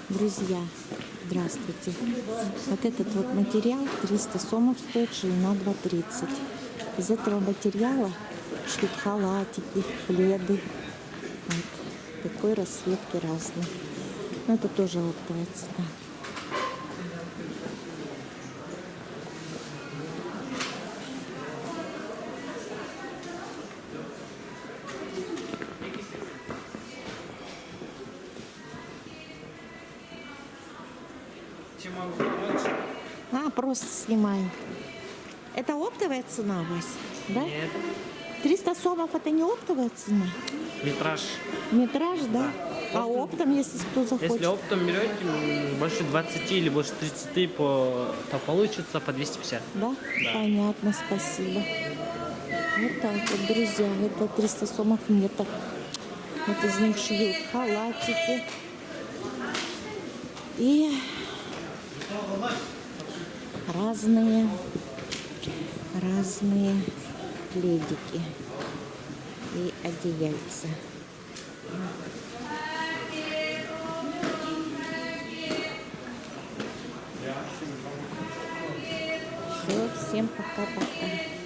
Друзья, здравствуйте. Вот этот вот материал 300 сомов стоит, ширина 2,30. Из этого материала шьют халатики, пледы. Вот. Такой расцветки разные. Но это тоже оптовая цена. Просто снимаю. Это оптовая цена у вас, да? Нет. 300 сомов это не оптовая цена? Метраж. Метраж, да? А оптом, если кто захочет? Если оптом берете, больше 20 или больше 30, то получится по 250. Да? Да. Понятно, спасибо. Вот так вот, друзья, это 300 сомов метр. Вот из них шьют халатики. И разные пледики и одеяльца. Все, всем пока-пока.